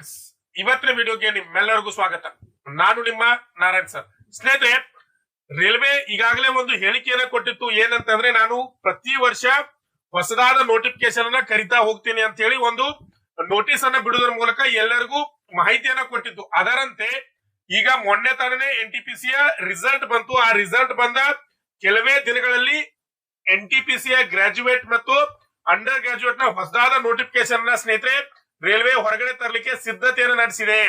Friends, ಇವತ್ತಿನ ವಿಡಿಯೋಗೆ ನಿಮ್ಮೆಲ್ಲರಿಗೂ ಸ್ವಾಗತ. ನಾನು ನಿಮ್ಮ ನಾರಾಯಣ್ ಸರ್. ಸ್ನೇಹಿತರೆ, ರೈಲ್ವೆ ಈಗಾಗಲೇ ಒಂದು ಹೇಳಿಕೆಯನ್ನ ಕೊಟ್ಟಿತ್ತು. ಏನಂತಂದ್ರೆ, ನಾನು ಪ್ರತಿ ವರ್ಷ ಹೊಸದಾದ ನೋಟಿಫಿಕೇಶನ್ ಅನ್ನ ಕರಿತಾ ಹೋಗ್ತೀನಿ ಅಂತ ಹೇಳಿ ಒಂದು ನೋಟಿಸ್ ಅನ್ನ ಬಿಡುವುದರ ಮೂಲಕ ಎಲ್ಲರಿಗೂ ಮಾಹಿತಿಯನ್ನ ಕೊಟ್ಟಿತ್ತು. ಅದರಂತೆ ಈಗ ಮೊನ್ನೆ ತಾನೇ NTPC ರಿಸಲ್ಟ್ ಬಂತು. ಆ ರಿಸಲ್ಟ್ ಬಂದ ಕೆಲವೇ ದಿನಗಳಲ್ಲಿ NTPC ಗ್ರಾಜುಯೇಟ್ ಮತ್ತು ಅಂಡರ್ ಗ್ರಾಜುಯೇಟ್ ನ ಹೊಸದಾದ ನೋಟಿಫಿಕೇಶನ್ ನ ಸ್ನೇಹಿತರೆ ರೈಲ್ವೆ ಹೊರಗಡೆ ತರಲಿಕ್ಕೆ ಸಿದ್ಧತೆಯನ್ನು ನಡೆಸಿದೆ.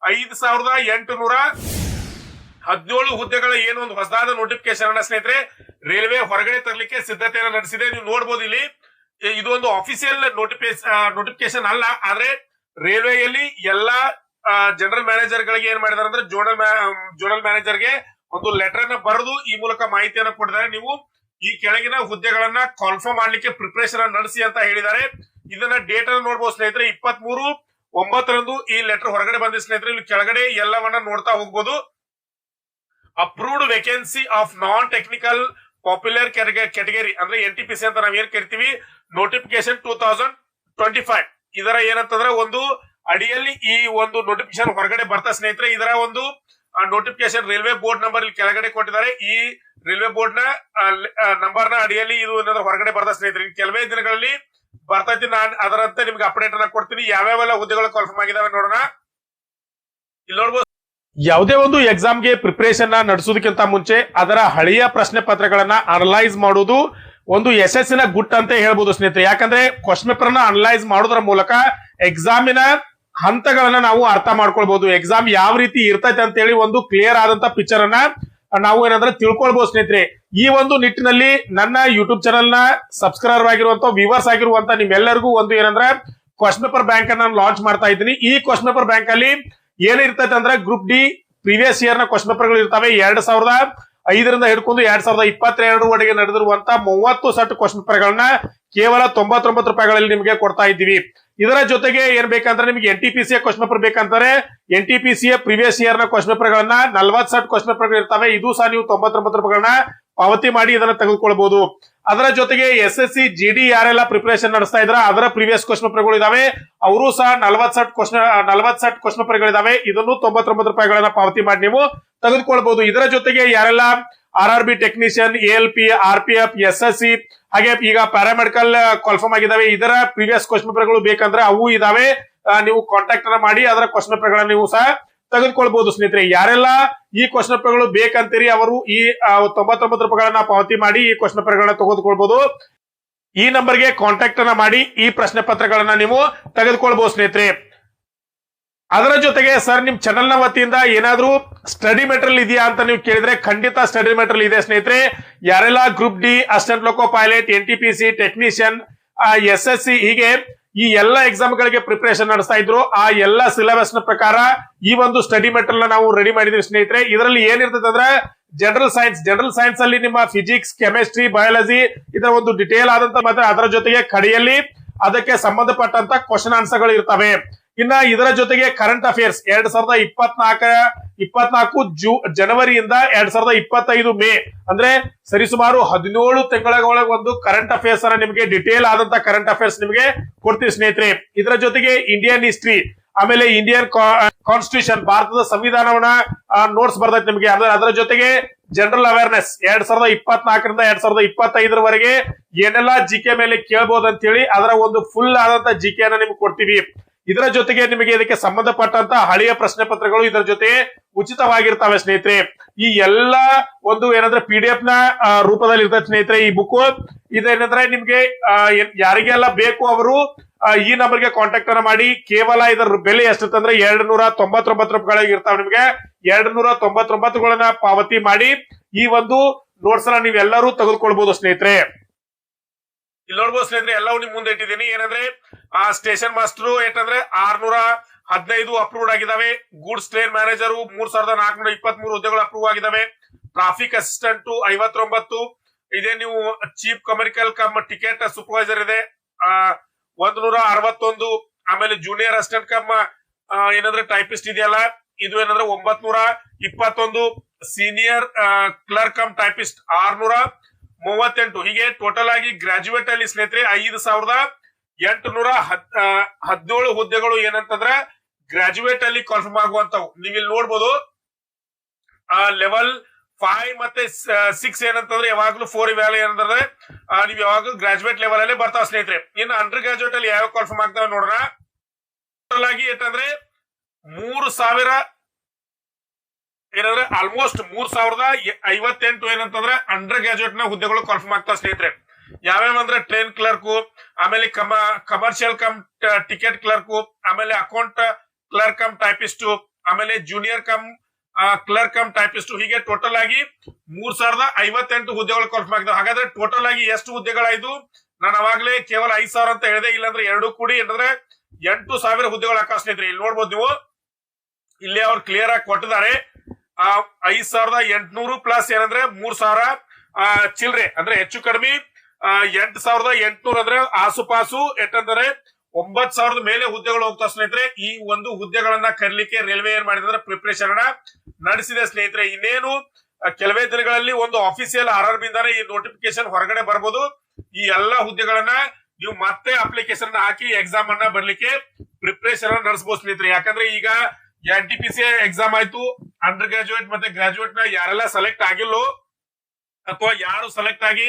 5817 ಹುದ್ದೆಗಳ ಏನು ಒಂದು ಹೊಸದಾದ ನೋಟಿಫಿಕೇಶನ್ ಅನ್ನ ಸ್ನೇಹಿತರೆ ರೈಲ್ವೆ ಹೊರಗಡೆ ತರಲಿಕ್ಕೆ ಸಿದ್ಧತೆಯನ್ನು ನಡೆಸಿದೆ. ನೀವು ನೋಡಬಹುದು, ಇಲ್ಲಿ ಇದು ಒಂದು ಅಫಿಸಿಯಲ್ ನೋಟಿಫಿಕೇಶನ್ ಅಲ್ಲ. ಆದ್ರೆ ರೈಲ್ವೆಯಲ್ಲಿ ಎಲ್ಲಾ ಜನರಲ್ ಮ್ಯಾನೇಜರ್ ಗಳಿಗೆ ಏನ್ ಮಾಡಿದಾರೆ ಅಂದ್ರೆ ಜೋನಲ್ ಮ್ಯಾನೇಜರ್ಗೆ ಒಂದು ಲೆಟರ್ ಅನ್ನ ಬರೆದು ಈ ಮೂಲಕ ಮಾಹಿತಿಯನ್ನು ಕೊಟ್ಟಿದ್ದಾರೆ. ನೀವು ಈ ಕೆಳಗಿನ ಹುದ್ದೆಗಳನ್ನ ಕಾನ್ಫರ್ಮ್ ಮಾಡ್ಲಿಕ್ಕೆ ಪ್ರಿಪರೇಷನ್ ನಡೆಸಿ ಅಂತ ಹೇಳಿದ್ದಾರೆ. ಇದನ್ನ ಡೇಟ್ ಅನ್ನು ನೋಡಬಹುದು ಸ್ನೇಹಿತರೆ. 23/9 ಈ ಲೆಟರ್ ಹೊರಗಡೆ ಬಂದಿದೆ ಸ್ನೇಹಿತರೆ. ಇಲ್ಲಿ ಕೆಳಗಡೆ ಎಲ್ಲವನ್ನ ನೋಡ್ತಾ ಹೋಗ್ಬೋದು. Approved vacancy of non technical popular category ಅಂದ್ರೆ NTPC ಅಂತ ನಾವ್ ಏನ್ ಕರಿತೀವಿ, ನೋಟಿಫಿಕೇಶನ್ 2025. ಇದರ ಏನಂತಂದ್ರೆ ಒಂದು ಅಡಿಯಲ್ಲಿ ಈ ಒಂದು ನೋಟಿಫಿಕೇಶನ್ ಹೊರಗಡೆ ಬರ್ತಾ ಸ್ನೇಹಿತರೆ. ಇದರ ಒಂದು ನೋಟಿಫಿಕೇಶನ್ ರೈಲ್ವೆ ಬೋರ್ಡ್ ನಂಬರ್ ಇಲ್ಲಿ ಕೆಳಗಡೆ ಕೊಟ್ಟಿದ್ದಾರೆ. ಈ ರೈಲ್ವೆ ಬೋರ್ಡ್ ನ ನಂಬರ್ ನ ಅಡಿಯಲ್ಲಿ ಇದು ಏನಾದ್ರು ಹೊರಗಡೆ ಬರ್ತಾ ಸ್ನೇಹಿತರೆ ಕೆಲವೇ ದಿನಗಳಲ್ಲಿ ಬರ್ತೈತಿ. ನಾನು ಅದರಂತೆ ನಿಮ್ಗೆ ಅಪ್ಡೇಟ್ ಅನ್ನ ಕೊಡ್ತೀನಿ. ಯಾವ್ಯಾವೆಲ್ಲ ಹುದ್ದೆಗಳು ಕನ್ಫರ್ಮ್ ಆಗಿದಾವೆ ನೋಡೋಣ. ಇಲ್ಲಿ ನೋಡ್ಬೋದು, ಯಾವುದೇ ಒಂದು ಎಕ್ಸಾಮ್ಗೆ ಪ್ರಿಪರೇಷನ್ ನಡೆಸೋದಕ್ಕಿಂತ ಮುಂಚೆ ಅದರ ಹಳೆಯ ಪ್ರಶ್ನೆ ಪತ್ರಗಳನ್ನ ಅನಲೈಸ್ ಮಾಡುವುದು ಒಂದು ಯಶಸ್ಸಿನ ಗುಟ್ ಅಂತ ಹೇಳ್ಬೋದು ಸ್ನೇಹಿತರೆ. ಯಾಕಂದ್ರೆ ಕ್ವಶನ್ ಪೇಪರ್ ನ ಅನಲೈಸ್ ಮಾಡೋದ್ರ ಮೂಲಕ ಎಕ್ಸಾಮಿನ ಹಂತಗಳನ್ನ ನಾವು ಅರ್ಥ ಮಾಡ್ಕೊಳ್ಬಹುದು. ಎಕ್ಸಾಮ್ ಯಾವ ರೀತಿ ಇರ್ತೈತೆ ಅಂತ ಹೇಳಿ ಒಂದು ಕ್ಲಿಯರ್ ಆದಂತ ಪಿಕ್ಚರ್ ಅನ್ನ ನಾವು ಏನಂದ್ರೆ ತಿಳ್ಕೊಳ್ಬಹುದು ಸ್ನೇಹಿತರೆ. ಈ ಒಂದು ನಿಟ್ಟಿನಲ್ಲಿ ನನ್ನ ಯೂಟ್ಯೂಬ್ ಚಾನಲ್ ನ ಸಬ್ಸ್ಕ್ರೈಬರ್ ಆಗಿರುವಂತ ವ್ಯೂವರ್ಸ್ ಆಗಿರುವಂತ ನಿಮ್ಮೆಲ್ಲರಿಗೂ ಒಂದು ಏನಂದ್ರೆ ಕ್ವಶನ್ ಪೇಪರ್ ಬ್ಯಾಂಕ್ ಅನ್ನ ಲಾಂಚ್ ಮಾಡ್ತಾ ಇದ್ದೀನಿ. ಈ ಕ್ವಶನ್ ಪೇಪರ್ ಬ್ಯಾಂಕ್ ಅಲ್ಲಿ ಏನಿರ್ತೈತೆ ಅಂದ್ರೆ ಗ್ರೂಪ್ ಡಿ ಪ್ರೀವಿಯಸ್ ಇಯರ್ ನ ಕ್ವಶನ್ ಪೇಪರ್ ಗಳು ಇರ್ತವೆ. 2005ರಿಂದ ಹಿಡ್ಕೊಂಡು 2022 ವರೆಗೆ ನಡೆದಿರುವಂತ 30 ಸೆಟ್ ಕ್ವಶನ್ ಪೇಪರ್ ಗಳನ್ನ ಕೇವಲ 99 ರೂಪಾಯಿಗಳಲ್ಲಿ ನಿಮಗೆ ಕೊಡ್ತಾ ಇದ್ದೀವಿ. ಇದರ ಜೊತೆಗೆ ಏನ್ ಬೇಕಂದ್ರೆ ನಿಮಗೆ NTPC ಕ್ವಶನ್ ಪೇಪರ್ ಬೇಕಂತಾರೆ NTPC ಪ್ರೀವಿಯಸ್ ಇಯರ್ ನ ಕ್ವಶನ್ ಪೇಪರ್ ಗಳನ್ನ 40 ಸೆಟ್ ಕ್ವಶನ್ ಪೇಪರ್ ಇರ್ತವೆ. ಇದು ಸಹ ನೀವು 99 ರೂಪಾಯಿಗಳನ್ನ ಪಾವತಿ ಮಾಡಿ ಇದನ್ನ ತೆಗೆದುಕೊಳ್ಬಹುದು. ಅದರ ಜೊತೆಗೆ SSC GD ಯಾರೆಲ್ಲ ಪ್ರಿಪರೇಷನ್ ನಡೆಸ್ತಾ ಇದ್ರ ಅದರ ಪ್ರೀವಿಯಸ್ ಕ್ವಶನ್ ಪೇಪರ್ ಗಳು ಇದಾವೆ. ಅವರು ಸಹ 40 ಸೆಟ್ ಕ್ವಶನ್ ಪೇಪರ್ ಗಳಿದಾವೆ. ಇದನ್ನು 99 ರೂಪಾಯಿಗಳನ್ನ ಪಾವತಿ ಮಾಡಿ ನೀವು ತೆಗೆದುಕೊಳ್ಬಹುದು. ಇದರ ಜೊತೆಗೆ ಯಾರೆಲ್ಲ RRB technician, ALP, RPF, SSC ಹಾಗೆ ಈಗ ಪ್ಯಾರಾಮೆಡಿಕಲ್ ಕಾಲ್ಫಾರ್ಮ್ ಆಗಿದಾವೆ, ಇದರ ಪ್ರೀವಿಯಸ್ ಕ್ವಶನ್ ಪೇಪರ್ ಗಳು ಬೇಕಂದ್ರೆ ಅವು ಇದಾವೆ. ನೀವು ಕಾಂಟ್ಯಾಕ್ಟ್ ಅನ್ನ ಮಾಡಿ ಅದರ ಕ್ವಶನ್ ಪೇಪರ್ ಗಳನ್ನ ನೀವು ಸಹ ತೆಗೆದುಕೊಳ್ಬಹುದು ಸ್ನೇಹಿತರೆ. ಯಾರೆಲ್ಲ ಈ ಕ್ವಶನ್ ಪೇಪರ್ ಗಳು ಬೇಕಂತೀರಿ ಅವರು ಈ 99 ರೂಪಾಯಿಗಳನ್ನ ಪಾವತಿ ಮಾಡಿ ಈ ಕ್ವಶನ್ ಪೇಪರ್ ಗಳನ್ನ ತೆಗೆದುಕೊಳ್ಬಹುದು. ಈ ನಂಬರ್ಗೆ ಕಾಂಟ್ಯಾಕ್ಟ್ ಅನ್ನ ಮಾಡಿ ಈ ಪ್ರಶ್ನೆ ಪತ್ರಗಳನ್ನ ನೀವು ತೆಗೆದುಕೊಳ್ಬಹುದು ಸ್ನೇಹಿತರೆ. ಅದರ ಜೊತೆಗೆ ಸರ್ ನಿಮ್ ಚಾನಲ್ ನ ವತಿಯಿಂದ ಏನಾದ್ರೂ ಸ್ಟಡಿ ಮೆಟೀರಿಯಲ್ ಇದೆಯಾ ಅಂತ ನೀವು ಕೇಳಿದ್ರೆ ಖಂಡಿತ ಸ್ಟಡಿ ಮೆಟೀರಿಯಲ್ ಇದೆ ಸ್ನೇಹಿತರೆ. ಯಾರೆಲ್ಲ ಗ್ರೂಪ್ ಡಿ, ಅಸಿಸ್ಟೆಂಟ್ ಲೋಕೋ ಪೈಲಟ್, NTPC ಟೆಕ್ನಿಷಿಯನ್, SSC ಹೀಗೆ ಈ ಎಲ್ಲಾ ಎಕ್ಸಾಮ್ ಗಳಿಗೆ ಪ್ರಿಪರೇಷನ್ ನಡೆಸ್ತಾ ಇದ್ರು ಆ ಎಲ್ಲಾ ಸಿಲೆಬಸ್ ನ ಪ್ರಕಾರ ಈ ಒಂದು ಸ್ಟಡಿ ಮೆಟೀರಿಯಲ್ ನಾವು ರೆಡಿ ಮಾಡಿದೀವಿ ಸ್ನೇಹಿತರೆ. ಇದರಲ್ಲಿ ಏನಿರ್ತದೆ ಅಂದ್ರೆ ಜನರಲ್ ಸೈನ್ಸ್ ಅಲ್ಲಿ ನಿಮ್ಮ ಫಿಸಿಕ್ಸ್, ಕೆಮಿಸ್ಟ್ರಿ, ಬಯಾಲಜಿ ಇದರ ಒಂದು ಡಿಟೇಲ್ ಆದಂತ ಮತ್ತೆ ಅದರ ಜೊತೆಗೆ ಕಡೆಯಲ್ಲಿ ಅದಕ್ಕೆ ಸಂಬಂಧಪಟ್ಟಂತ ಕ್ವಶನ್ ಆನ್ಸರ್ ಗಳು ಇರ್ತವೆ. ಇನ್ನ ಇದರ ಜೊತೆಗೆ ಕರೆಂಟ್ ಅಫೇರ್ಸ್ 2024 ಜನವರಿಯಿಂದ 2025 ಮೇ ಅಂದ್ರೆ ಸರಿಸುಮಾರು 17 ತಿಂಗಳ ಒಳಗೆ ಒಂದು ಕರೆಂಟ್ ಅಫೇರ್ಸ್ ಅನ್ನ ನಿಮಗೆ ಡಿಟೇಲ್ ಆದಂತ ಕರೆಂಟ್ ಅಫೇರ್ಸ್ ನಿಮಗೆ ಕೊಡ್ತೀವಿ ಸ್ನೇಹಿತರೆ. ಇದರ ಜೊತೆಗೆ ಇಂಡಿಯನ್ ಹಿಸ್ಟ್ರಿ, ಆಮೇಲೆ ಇಂಡಿಯನ್ ಕಾನ್ಸ್ಟಿಟ್ಯೂಷನ್ ಭಾರತದ ಸಂವಿಧಾನವನ್ನ ನೋಟ್ಸ್ ಬರ್ತೈತೆ ನಿಮಗೆ. ಅದರ ಜೊತೆಗೆ ಜನರಲ್ ಅವೇರ್ನೆಸ್ 2024ರಿಂದ 2025 ವರೆಗೆ ಏನೆಲ್ಲ GK ಮೇಲೆ ಕೇಳಬಹುದು ಅಂತ ಹೇಳಿ ಅದರ ಒಂದು ಫುಲ್ ಆದಂತ GK ಅನ್ನ ನಿಮ್ಗೆ ಕೊಡ್ತೀವಿ. ಇದರ ಜೊತೆಗೆ ನಿಮಗೆ ಇದಕ್ಕೆ ಸಂಬಂಧಪಟ್ಟಂತ ಹಳೆಯ ಪ್ರಶ್ನೆ ಪತ್ರಗಳು ಇದರ ಜೊತೆ ಉಚಿತವಾಗಿರ್ತವೆ ಸ್ನೇಹಿತರೆ. ಈ ಎಲ್ಲಾ ಒಂದು ಏನಂದ್ರೆ PDF ನ ರೂಪದಲ್ಲಿ ಇರ್ತದೆ ಸ್ನೇಹಿತರೆ ಈ ಬುಕ್. ಇದೇನಂದ್ರೆ ನಿಮ್ಗೆ ಯಾರಿಗೆಲ್ಲ ಬೇಕು ಅವರು ಈ ನಂಬರ್ಗೆ ಕಾಂಟ್ಯಾಕ್ಟ್ ಅನ್ನ ಮಾಡಿ. ಕೇವಲ ಇದರ ಬೆಲೆ ಎಷ್ಟಿರ್ತಂದ್ರೆ 299 ರೂಪಾಯಿಗಳಿಗೆ ಇರ್ತಾವೆ. ನಿಮ್ಗೆ 299ಗಳನ್ನ ಪಾವತಿ ಮಾಡಿ ಈ ಒಂದು ನೋಟ್ಸ್ ಅನ್ನ ನೀವೆಲ್ಲರೂ ತೆಗೆದುಕೊಳ್ಬಹುದು ಸ್ನೇಹಿತರೆ. ಇಲ್ಲಿ ನೋಡ್ಬೋದು ಸ್ನೇಹಿತರೆ, ಎಲ್ಲವೂ ನಿಮ್ ಮುಂದೆ ಇಟ್ಟಿದ್ದೀನಿ. ಏನಂದ್ರೆ ಸ್ಟೇಷನ್ ಮಾಸ್ಟರ್ ಏನಂದ್ರೆ 615 ಅಪ್ರೂವ್ಡ್ ಆಗಿದಾವೆ. ಗೂಡ್ಸ್ ಟ್ರೈನ್ ಮ್ಯಾನೇಜರ್ 3423 ಹುದ್ದೆಗಳು ಅಪ್ರೂವ್ ಆಗಿದಾವೆ. ಟ್ರಾಫಿಕ್ ಅಸಿಸ್ಟೆಂಟ್ 59 ಇದೆ. ನೀವು ಚೀಫ್ ಕಮರ್ಷಿಯಲ್ ಟಿಕೆಟ್ ಸೂಪರ್ವೈಸರ್ ಇದೆ 161. ಆಮೇಲೆ ಜೂನಿಯರ್ ಅಸಿಸ್ಟೆಂಟ್ ಏನಂದ್ರೆ ಟೈಪಿಸ್ಟ್ ಇದೆಯಲ್ಲ ಇದು ಏನಂದ್ರೆ 921. Senior clerk typist 638. ಹೀಗೆ ಟೋಟಲ್ ಆಗಿ ಗ್ರಾಜುಯೇಟ್ ಅಲ್ಲಿ ಸ್ನೇಹಿತರೆ 5817 ಹುದ್ದೆಗಳು ಏನಂತಂದ್ರೆ ಗ್ರಾಜುಯೇಟ್ ಅಲ್ಲಿ ಕನ್ಫರ್ಮ್ ಆಗುವಂತವು ನೀವು ಇಲ್ಲಿ ನೋಡ್ಬೋದು. ಲೆವೆಲ್ 5 ಮತ್ತೆ 6 ಏನಂತಂದ್ರೆ ಯಾವಾಗ್ಲೂ 4 ವ್ಯಾಲ್ಯೂ ಏನಂದ್ರೆ ನೀವು ಯಾವಾಗ್ಲೂ ಗ್ರಾಜುಯೇಟ್ ಲೆವೆಲ್ ಅಲ್ಲಿ ಬರ್ತಾವ ಸ್ನೇಹಿತರೆ. ಇನ್ನು ಅಂಡರ್ ಗ್ರಾಜುಯೇಟ್ ಅಲ್ಲಿ ಯಾವ ಕನ್ಫರ್ಮ್ ಆಗ್ತಾವ ನೋಡ್ರ. ಟೋಟಲ್ ಆಗಿ ಏನಂದ್ರೆ 3000 ಏನಂದ್ರೆ ಆಲ್ಮೋಸ್ಟ್ 3058 ಏನಂತಂದ್ರೆ ಅಂಡರ್ ಗ್ರಾಜುಯೇಟ್ ನ ಹುದ್ದೆಗಳು ಕನ್ಫರ್ಮ್ ಆಗ್ತಾವ ಸ್ನೇಹಿತರೆ. ಯಾವ್ಯಾವ ಅಂದ್ರೆ ಟ್ರೈನ್ ಕ್ಲರ್ಕ್, ಆಮೇಲೆ ಕಮರ್ಷಿಯಲ್ ಕಮ್ ಟಿಕೆಟ್ ಕ್ಲರ್ಕ್, ಆಮೇಲೆ ಅಕೌಂಟ್ ಕ್ಲರ್ಕ್ ಕಮ್ ಟೈಪಿಸ್ಟ್, ಆಮೇಲೆ junior come clerk come typist, ಹೀಗೆ ಟೋಟಲ್ ಆಗಿ 3058 ಹುದ್ದೆಗಳು ಕನ್ಫರ್ಮ್ ಆಗಿದಾವೆ. ಹಾಗಾದ್ರೆ ಟೋಟಲ್ ಆಗಿ ಎಷ್ಟು ಹುದ್ದೆಗಳಾಯ್ತು? ನಾನು ಅವಾಗ್ಲೇ ಕೇವಲ 5000 ಅಂತ ಹೇಳಿದೆ. ಇಲ್ಲಾಂದ್ರೆ ಎರಡು ಕೂಡಿ ಏನಂದ್ರೆ 8000 ಹುದ್ದೆಗಳು ಹಾಕ ಸ್ನೇಹಿತರೆ. ಇಲ್ಲಿ ನೋಡ್ಬೋದು ನೀವು, ಇಲ್ಲಿ ಅವ್ರು ಕ್ಲಿಯರ್ ಆಗಿ ಕೊಟ್ಟಿದ್ದಾರೆ. 5800 ಪ್ಲಸ್ ಏನಂದ್ರೆ 3000 ಚಿಲ್ರೆ ಅಂದ್ರೆ ಹೆಚ್ಚು ಕಡಿಮೆ 8800 ಅಂದ್ರೆ ಆಸುಪಾಸು ಎಟ್ಟಂದ್ರೆ 9000 ಮೇಲೆ ಹುದ್ದೆಗಳು ಹೋಗ್ತಾವ ಸ್ನೇಹಿತರೆ. ಈ ಒಂದು ಹುದ್ದೆಗಳನ್ನ ಕರೀಲಿಕ್ಕೆ ರೈಲ್ವೆ ಏನ್ ಮಾಡಿದ್ರೆ ಪ್ರಿಪರೇಷನ್ ನಡೆಸಿದೆ ಸ್ನೇಹಿತರೆ. ಇನ್ನೇನು ಕೆಲವೇ ದಿನಗಳಲ್ಲಿ ಒಂದು ಆಫೀಸಿಯಲ್ RRB ಇಂದಾನೆ ಈ ನೋಟಿಫಿಕೇಶನ್ ಹೊರಗಡೆ ಬರ್ಬೋದು. ಈ ಎಲ್ಲಾ ಹುದ್ದೆಗಳನ್ನ ನೀವು ಮತ್ತೆ ಅಪ್ಲಿಕೇಶನ್ ಹಾಕಿ ಎಕ್ಸಾಮ್ ಅನ್ನ ಬರ್ಲಿಕ್ಕೆ ಪ್ರಿಪರೇಷನ್ ನಡೆಸಬಹುದು ಸ್ನೇಹಿತರೆ. ಯಾಕಂದ್ರೆ ಈಗ NTPC ಎಕ್ಸಾಮ್ ಆಯ್ತು, ಅಂಡರ್ ಗ್ರಾಜುಯೇಟ್ ಮತ್ತೆ ಗ್ರಾಜುಯೇಟ್ ನ ಯಾರೆಲ್ಲ ಸೆಲೆಕ್ಟ್ ಆಗಿಲ್ಲೋ ಅಥವಾ ಯಾರು ಸೆಲೆಕ್ಟ್ ಆಗಿ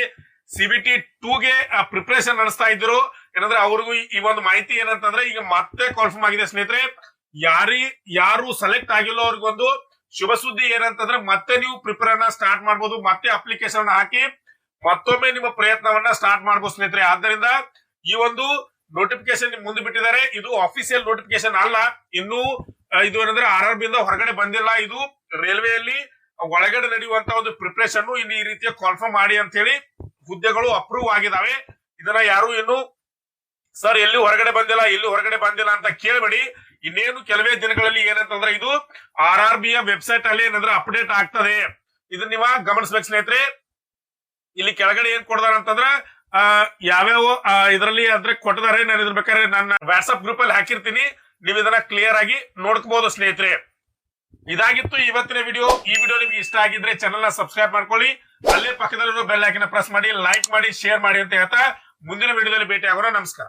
CBT 2 ಗೆ ಪ್ರಿಪರೇಷನ್ ನಡೆಸ್ತಾ ಇದ್ರು ಏನಂದ್ರೆ ಅವ್ರಿಗೂ ಈ ಒಂದು ಮಾಹಿತಿ ಏನಂತಂದ್ರೆ ಈಗ ಮತ್ತೆ ಕನ್ಫರ್ಮ್ ಆಗಿದೆ ಸ್ನೇಹಿತರೆ. ಯಾರು ಸೆಲೆಕ್ಟ್ ಆಗಿಲ್ಲೋ ಅವ್ರಿಗೊಂದು ಶುಭ ಸುದ್ದಿ ಏನಂತಂದ್ರೆ ಮತ್ತೆ ನೀವು ಪ್ರಿಪೇರ್ ಸ್ಟಾರ್ಟ್ ಮಾಡಬಹುದು, ಮತ್ತೆ ಅಪ್ಲಿಕೇಶನ್ ಹಾಕಿ ಮತ್ತೊಮ್ಮೆ ನಿಮ್ಮ ಪ್ರಯತ್ನವನ್ನ ಸ್ಟಾರ್ಟ್ ಮಾಡಬಹುದು ಸ್ನೇಹಿತರೆ. ಆದ್ದರಿಂದ ಈ ಒಂದು ನೋಟಿಫಿಕೇಶನ್ ಮುಂದೆ ಬಿಟ್ಟಿದ್ದಾರೆ. ಇದು ಅಫಿಸಿಯಲ್ ನೋಟಿಫಿಕೇಶನ್ ಅಲ್ಲ, ಇನ್ನು ಇದು ಏನಂದ್ರೆ RRB ಇಂದ ಹೊರಗಡೆ ಬಂದಿಲ್ಲ. ಇದು ರೈಲ್ವೆಯಲ್ಲಿ ಒಳಗಡೆ ನಡೆಯುವಂತ ಒಂದು ಪ್ರಿಪರೇಷನ್ ಇನ್ನು ಈ ರೀತಿಯ ಕನ್ಫರ್ಮ್ ಮಾಡಿ ಅಂತ ಹೇಳಿ ಹುದ್ದೆಗಳು ಅಪ್ರೂವ್ ಆಗಿದಾವೆ. ಇದನ್ನ ಯಾರು ಇನ್ನು ಸರ್ ಎಲ್ಲಿ ಹೊರಗಡೆ ಬಂದಿಲ್ಲ ಅಂತ ಕೇಳಬೇಡಿ. ಇನ್ನೇನು ಕೆಲವೇ ದಿನಗಳಲ್ಲಿ ಏನಂತಂದ್ರೆ ಇದು RRB ಯ ವೆಬ್ಸೈಟ್ ಅಲ್ಲಿ ಏನಂದ್ರೆ ಅಪ್ಡೇಟ್ ಆಗ್ತದೆ. ಇದನ್ನ ನೀವ ಗಮನಿಸ್ಬೇಕು ಸ್ನೇಹಿತರೆ. ಇಲ್ಲಿ ಕೆಳಗಡೆ ಏನ್ ಕೊಡ್ದಾರ ಅಂತಂದ್ರ ಯಾವ್ಯಾವ ಇದರಲ್ಲಿ ಅಂದ್ರೆ ಕೊಟ್ಟಿದ್ದಾರೆ. ನಾನು ಇದ್ರ ಬೇಕಾದ್ರೆ ನನ್ನ ವಾಟ್ಸ್ಆಪ್ ಗ್ರೂಪ್ ಅಲ್ಲಿ ಹಾಕಿರ್ತೀನಿ, ನೀವು ಇದನ್ನ ಕ್ಲಿಯರ್ ಆಗಿ ನೋಡ್ಕೋಬಹುದು ಸ್ನೇಹಿತರೆ. ಇದಾಗಿತ್ತು ಇವತ್ತಿನ ವಿಡಿಯೋ. ಈ ವಿಡಿಯೋ ನಿಮ್ಗೆ ಇಷ್ಟ ಆಗಿದ್ರೆ ಚಾನೆಲ್ ನ ಸಬ್ಸ್ಕ್ರೈಬ್ ಮಾಡ್ಕೊಳ್ಳಿ, ಅಲ್ಲೇ ಪಕ್ಕದಲ್ಲಿರೋ ಬೆಲ್ ಐಕಾನ್ ಪ್ರೆಸ್ ಮಾಡಿ, ಲೈಕ್ ಮಾಡಿ, ಶೇರ್ ಮಾಡಿ ಅಂತ ಹೇಳ್ತಾ ಮುಂದಿನ ವಿಡಿಯೋದಲ್ಲಿ ಭೇಟಿ ಆಗೋಣ. ನಮಸ್ಕಾರ.